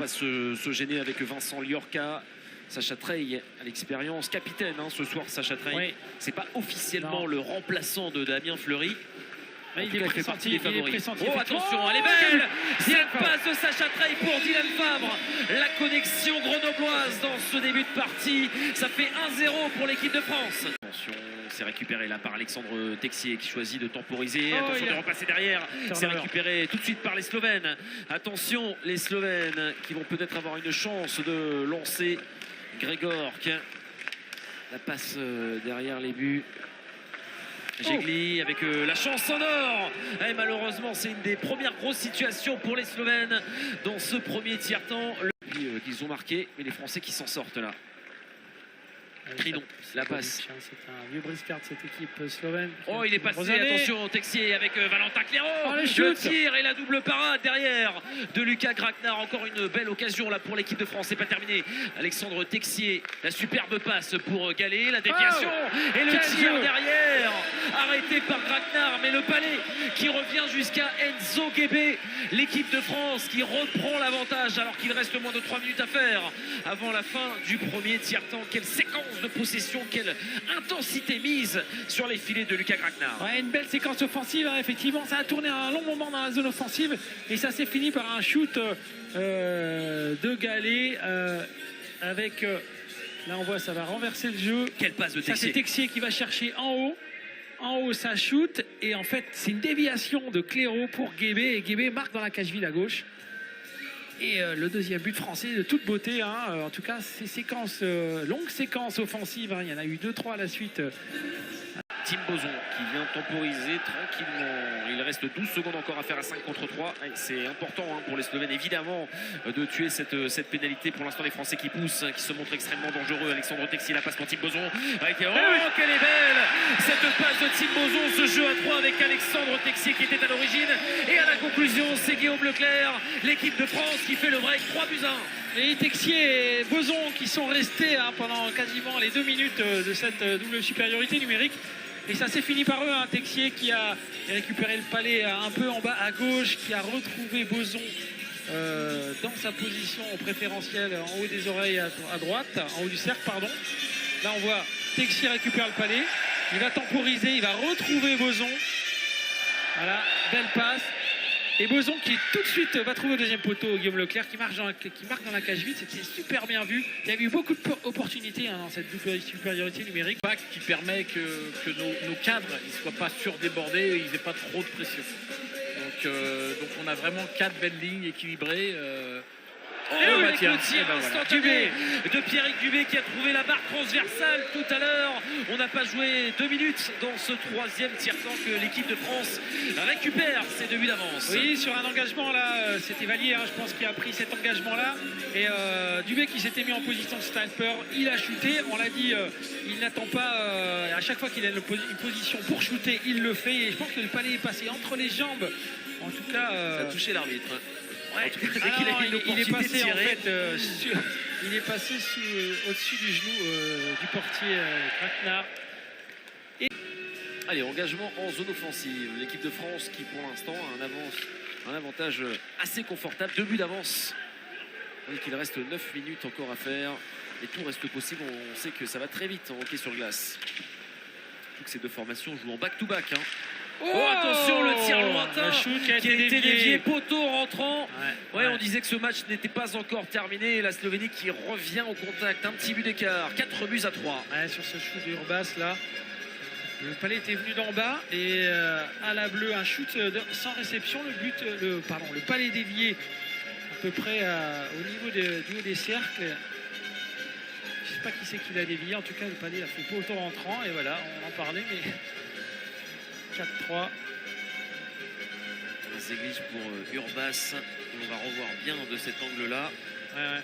pas se gêner avec Vincent Liorca. Sacha Treille à l'expérience, capitaine ce soir. Sacha Treille, oui. C'est pas officiellement le remplaçant de Damien Fleury. Il est pressenti, il est pressenti. Oh, attention, elle est belle. Cette passe de Sacha Treille pour Dylan Fabre. La connexion grenobloise dans ce début de partie. Ça fait 1-0 pour l'équipe de France. Attention, c'est récupéré là par Alexandre Texier qui choisit de temporiser. Attention de repasser derrière. C'est récupéré tout de suite par les Slovènes. Attention, les Slovènes qui vont peut-être avoir une chance de lancer. Grégork. La passe derrière les buts. Gégli avec la chance en or. Et malheureusement, c'est une des premières grosses situations pour les Slovènes dans ce premier tiers-temps. Qu'ils ont marqué, mais les Français qui s'en sortent là. Crinon, la passe. C'est un vieux briscard de cette équipe slovène. Oh, il est passé, attention, Texier avec Valentin Clairaut. Le tir et la double parade derrière de Lucas Gracnar. Encore une belle occasion là pour l'équipe de France. C'est pas terminé. Alexandre Texier, la superbe passe pour Gallet, la déviation et le tir derrière. Arrêté par Gracnar, mais le palais qui revient jusqu'à Enzo Guébé. L'équipe de France qui reprend l'avantage alors qu'il reste moins de 3 minutes à faire avant la fin du premier tiers-temps. Quelle séquence de possession, quelle intensité mise sur les filets de Lucas Gracnar. Ouais, une belle séquence offensive, effectivement. Ça a tourné un long moment dans la zone offensive et ça s'est fini par un shoot de Gallet avec... là, on voit, ça va renverser le jeu. Quelle passe de Texier. Ça, c'est Texier qui va chercher en haut. En haut, ça shoot. Et en fait, c'est une déviation de Clairaut pour Guébé. Et Guébé marque dans la cage vide à gauche. Et le deuxième but français de toute beauté. En tout cas, ces séquences, longues séquences offensives. Il y en a eu 2-3 à la suite. Tim Bozon qui vient temporiser tranquillement. Il reste 12 secondes encore à faire à 5 contre 3. C'est important pour les Slovènes évidemment de tuer cette pénalité. Pour l'instant les Français qui poussent, qui se montrent extrêmement dangereux. Alexandre Texier, la passe pour Tim Bozon. Avec... Oh, quelle est belle cette passe de Tim Bozon. Ce jeu à 3 avec Alexandre Texier qui était à l'origine. Et à la conclusion, c'est Guillaume Leclerc, l'équipe de France qui fait le break 3-1. Et Texier et Bozon qui sont restés pendant quasiment les 2 minutes de cette double supériorité numérique. Et ça s'est fini par eux, Texier qui a récupéré le palais un peu en bas à gauche, qui a retrouvé Bozon dans sa position préférentielle en haut des oreilles à droite, en haut du cercle, pardon. Là on voit Texier récupère le palais, il va temporiser, il va retrouver Bozon. Voilà, belle passe. Et Bozon qui tout de suite va trouver le deuxième poteau, Guillaume Leclerc qui marque dans la cage vide. C'était super bien vu. Il y a eu beaucoup d'opportunités dans cette double supériorité numérique. Qui permet que nos cadres ne soient pas surdébordés et ils n'aient pas trop de pression. Donc on a vraiment 4 belles lignes équilibrées. Avec le tir instantané de Pierrick Dubé qui a trouvé la barre transversale tout à l'heure. On n'a pas joué 2 minutes dans ce troisième tiers-temps que l'équipe de France récupère ses 2 buts d'avance. Oui, sur un engagement là, c'était Vallier, je pense, qui a pris cet engagement-là. Et Dubé qui s'était mis en position de sniper, il a shooté. On l'a dit, il n'attend pas. À chaque fois qu'il a une position pour shooter, il le fait. Et je pense que le palais est passé entre les jambes. En tout cas, ça a touché l'arbitre. Ouais. Il est passé en fait, il est passé au-dessus du genou du portier Gracnar. Allez, engagement en zone offensive. L'équipe de France qui pour l'instant a un avantage assez confortable. 2 buts d'avance. On dit qu'il reste 9 minutes encore à faire. Et tout reste possible. On sait que ça va très vite en hockey sur glace. Toutes ces deux formations jouent en back-to-back. Oh, attention, le tir lointain qui a été dévié, poteau rentrant. Ouais, on disait que ce match n'était pas encore terminé. La Slovénie qui revient au contact, un petit but d'écart, 4 buts à 3. Ouais, sur ce shoot d'Urbas là, le palais était venu d'en bas et à la bleue, un shoot sans réception. Le palais dévié à peu près au niveau du haut des cercles. Je sais pas qui c'est qui l'a dévié. En tout cas, le palais a fait poteau rentrant et voilà, on en parlait, mais 4-3. Zeglich pour Urbas. On va revoir bien de cet angle-là. Ouais.